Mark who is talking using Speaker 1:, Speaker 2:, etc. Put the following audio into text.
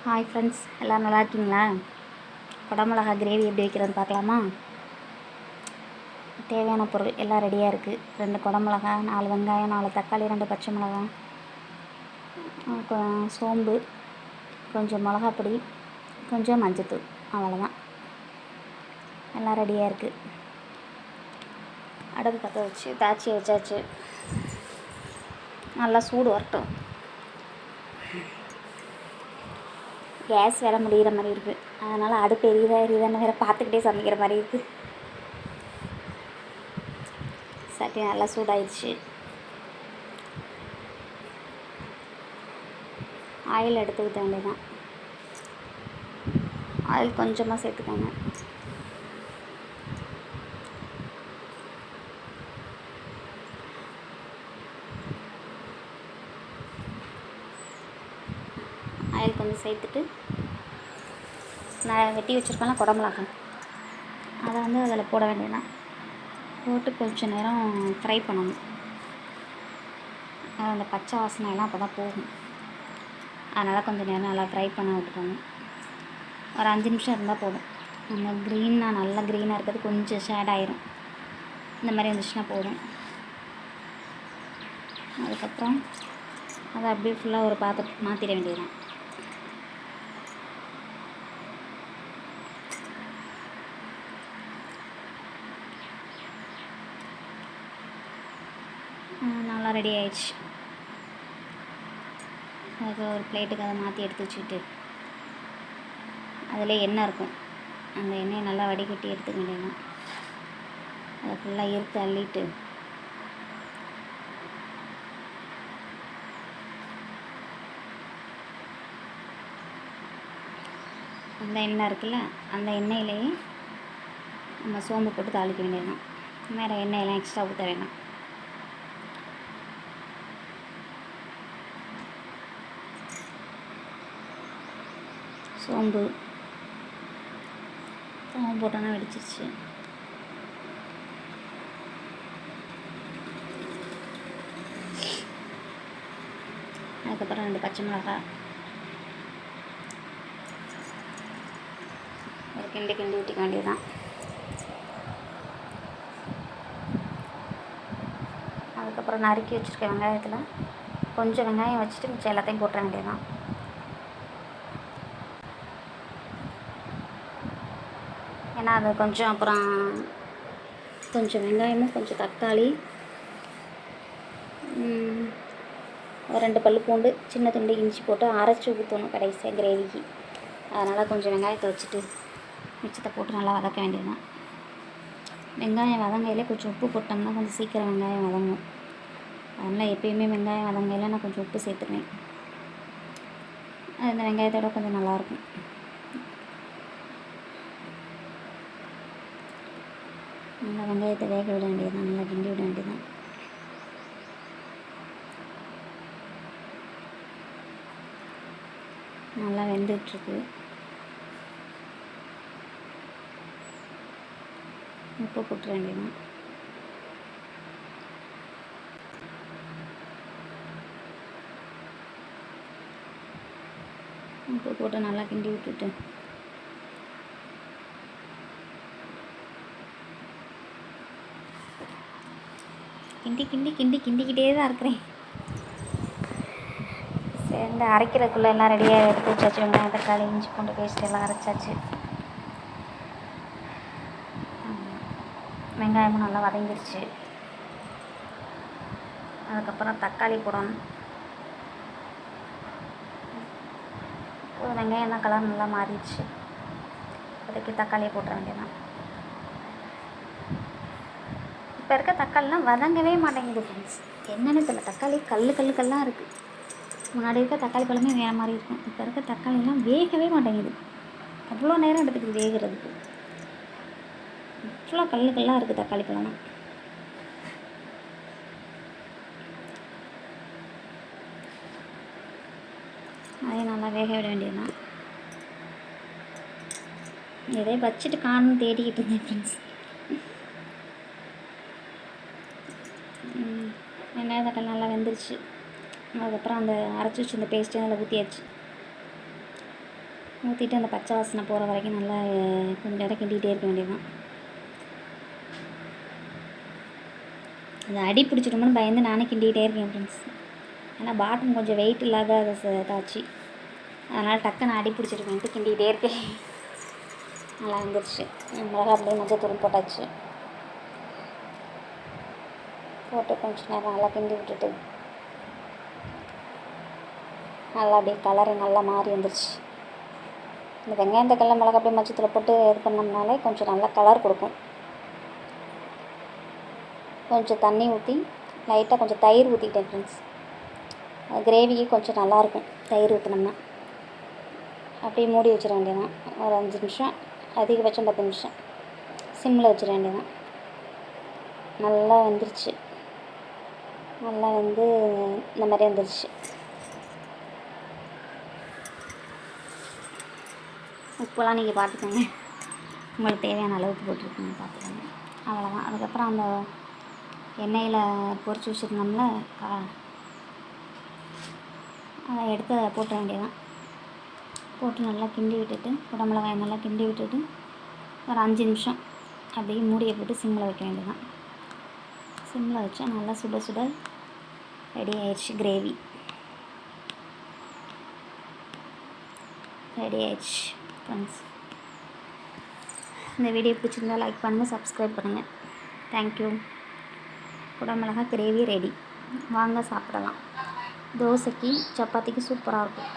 Speaker 1: Hi friends, எல்லோரும் நல்லா இருக்கீங்களா? குடமிளகா கிரேவி எப்படி வைக்கிறதுன்னு பார்க்கலாமா? தேவையான பொருள் எல்லாம் ரெடியாக இருக்குது. 2 குடமிளகா, 4 வெங்காயம், 4 தக்காளி, 2 பச்சை மிளகாய், சோம்பு, கொஞ்சம் மிளகாப்பொடி, கொஞ்சம் மஞ்சத்தூள், அவ்வளோதான். எல்லாம் ரெடியாக இருக்குது. அடுப்பு பற்ற வச்சு தாச்சி வச்சாச்சு. நல்லா சூடு வரட்டும். கேஸ் வேறு முடிகிற மாதிரி இருக்குது, அதனால் அடுப்பு எரியுதான்னு வேறு பார்த்துக்கிட்டே சமைக்கிற மாதிரி இருக்குது. சட்டி நல்லா சூடாயிடுச்சு. ஆயில் எடுத்து ஊற்ற வேண்டியதான். ஆயில் கொஞ்சமாக சேர்த்துக்கோங்க. ஆயில் கொஞ்சம் சேர்த்துட்டு நான் வெட்டி வச்சுருக்கேன்ல குடமிளகா, அதை அதில் போட வேண்டியதான். போட்டு கொஞ்சம் நேரம் ஃப்ரை பண்ணணும். அந்த பச்சை வாசனையெல்லாம் அப்போ தான் போகும். அதனால் கொஞ்சம் நேரம் நல்லா ஃப்ரை பண்ண விட்டுக்கோங்க. ஒரு 5 நிமிஷம் இருந்தால் போதும். அந்த க்ரீனாக நல்லா க்ரீனாக இருக்கிறது கொஞ்சம் ஷேட் ஆயிரும். இந்த மாதிரி இருந்துச்சுன்னா போதும். அதுக்கப்புறம் அதை அப்படியே ஃபுல்லாக ஒரு பாத்திரத்துக்கு மாற்றிட வேண்டியதுதான். நல்லா ரெடி ஆயிடுச்சு. அதுக்கு ஒரு பிளேட்டுக்கு அதை மாற்றி எடுத்து வச்சுக்கிட்டு அதில் எண்ணெய் இருக்கும், அந்த எண்ணெயை நல்லா வடிகட்டி எடுத்துக்க வேண்டியதான். அதை ஃபுல்லாக எடுத்து அள்ளிட்டு அந்த எண்ணெய் இருக்குல்ல, அந்த எண்ணெயிலேயே நம்ம சோம்பு போட்டு தாளிக்க வேண்டியதுதான். வேறு எண்ணெயெல்லாம் எக்ஸ்ட்ரா ஊற்ற வேண்டாம். சோம்பு போட்டோன்னா வெடிச்சிருச்சு. அதுக்கப்புறம் 2 பச்சை மிளகாய் ஒரு கிண்டி ஊற்றிக்க வேண்டியதுதான். அதுக்கப்புறம் நறுக்கி வச்சுருக்க வெங்காயத்தில் கொஞ்சம் வெங்காயம் வச்சுட்டு மிச்சம் எல்லாத்தையும் போட்டுற வேண்டியதுதான். ஏன்னா அது கொஞ்சம் அப்புறம் கொஞ்சம் வெங்காயமும் கொஞ்சம் தக்காளி, ஒரு 2 பல்லு பூண்டு, சின்ன துண்டு இஞ்சி போட்டு அரைச்சி ஊற்றணும் கடைசியாக கிரேவிக்கு. அதனால் கொஞ்சம் வெங்காயத்தை வச்சுட்டு மிச்சத்தை போட்டு நல்லா வதக்க வேண்டியதுதான். வெங்காயம் வதங்கையிலே கொஞ்சம் உப்பு போட்டோம்னா கொஞ்சம் சீக்கிரம் வெங்காயம் வதங்கும். அதனால் எப்பயுமே வெங்காயம் வதங்கையில் நான் கொஞ்சம் உப்பு சேர்த்துருவேன். அது இந்த வெங்காயத்தோட கொஞ்சம் நல்லாயிருக்கும். நல்லா வெங்காயத்தை வேக விட வேண்டியதுதான், நல்லா கிண்டி விட வேண்டியதுதான். நல்லா வெந்துட்டுருக்கு. உப்பு போட்டுற வேண்டியதுதான். உப்பு போட்டு நல்லா கிண்டி விட்டுட்டு கிண்டிக்கிட்டே தான் இருக்கிறேன். சேர்ந்து அரைக்கிறதுக்குள்ளே எல்லாம் ரெடியாக எடுத்து வச்சாச்சு. வெங்காயம் தக்காளி இஞ்சி பூண்டு பேஸ்ட் எல்லாம் அரைச்சாச்சு. வெங்காயமும் நல்லா வதங்கிருச்சு. அதுக்கப்புறம் தக்காளி போடணும். வெங்காயம் தான் கலர் நல்லா மாறிடுச்சு. அதுக்கு தக்காளியை போட்டுற வேண்டியதான். இப்போ இருக்க தக்காளிலாம் வதங்கவே மாட்டேங்குது ஃப்ரெண்ட்ஸ். என்னென்னு தெரியல, தக்காளி கல்லாக இருக்குது. முன்னாடி இருக்க தக்காளி பழமே வேறு மாதிரி இருக்கும். இப்போ இருக்க தக்காளிலாம் வேகவே மாட்டேங்குது. அவ்வளோ நேரம் எடுத்துக்குது வேகிறதுக்கு. அவ்வளோ கல்லாக இருக்குது தக்காளி பழம்லாம். அதே நல்லா வேக விட வேண்டியதுதான். எதை வச்சுட்டு காணும்னு தேடிக்கிட்டு இருந்தேன் ஃப்ரெண்ட்ஸ். வெங்காயம் தக்காளி நல்லா வெந்துருச்சு. அதுக்கப்புறம் அந்த அரைச்சி வச்சு இந்த பேஸ்ட்டையும் அதில் ஊற்றியாச்சு. ஊற்றிட்டு அந்த பச்சை வாசனை போகிற வரைக்கும் நல்லா கொஞ்சம் நேரம் கிண்டிகிட்டே இருக்க வேண்டியதுதான். அது அடி பிடிச்சிட்டோம்னு பயந்து நானே கிண்டிகிட்டே இருக்கேன் ஃப்ரெண்ட்ஸ். ஏன்னா பாட்டம் கொஞ்சம் வெயிட் இல்லாத தாச்சு, அதனால் டக்குன்னு அடி பிடிச்சிருக்கேன்ட்டு கிண்டிகிட்டே இருக்கேன். நல்லா வந்துருச்சு. மிளகா அப்படியே மஞ்சத்தூள் போட்டாச்சு. போட்டு கொஞ்சம் நேரம் நல்லா கிண்டி விட்டுட்டு நல்லா அப்படியே கலரு நல்லா மாறி வந்துருச்சு. இந்த வெங்காயம் தக்காளி மிளகா அப்படியே மஞ்சத்தூள் போட்டு இது பண்ணோம்னாலே கொஞ்சம் நல்லா கலர் கொடுக்கும். கொஞ்சம் தண்ணி ஊற்றி லைட்டாக கொஞ்சம் தயிர் ஊற்றிக்கிட்டேன் ஃப்ரெண்ட்ஸ். கிரேவிக்கு கொஞ்சம் நல்லாயிருக்கும் தயிர் ஊற்றினோம்னா. அப்படியே மூடி வச்சிட வேண்டியதான். ஒரு 5 நிமிஷம், அதிகபட்சம் 10 நிமிஷம் சிம்மில் வச்சிட வேண்டியதான். நல்லா வெந்துருச்சு. நல்லா வந்து இந்த மாதிரி வந்துருச்சு. உப்புலாம் நீங்கள் பார்த்துக்கோங்க, உங்களுக்கு தேவையான அளவுக்கு போட்டுருக்கீங்க பார்த்துக்கோங்க. அவ்வளோதான். அதுக்கப்புறம் அந்த எண்ணெயில் பொரிச்சு வச்சுருந்தோம்ல அதை எடுத்து போட்ட வேண்டியதான். போட்டு நல்லா கிண்டி விட்டுட்டு குடமிளகாய் நல்லா கிண்டி விட்டுட்டு ஒரு 5 நிமிஷம் அப்படியே மூடியை போட்டு சிம்மில் வைக்க வேண்டியதான். சிம்மில் வச்சா நல்லா சுட சுட ரெடி ஆயிடுச்சு. கிரேவி ரெடி ஆயிடுச்சு ஃப்ரெண்ட்ஸ். இந்த வீடியோ பிடிச்சிருந்தா லைக் பண்ணுங்கள், சப்ஸ்கிரைப் பண்ணுங்கள். தேங்க்யூ. குடமிளகாய் கிரேவி ரெடி. வாங்க சாப்பிடலாம். தோசைக்கு சப்பாத்திக்கு சூப்பராக இருக்கும்.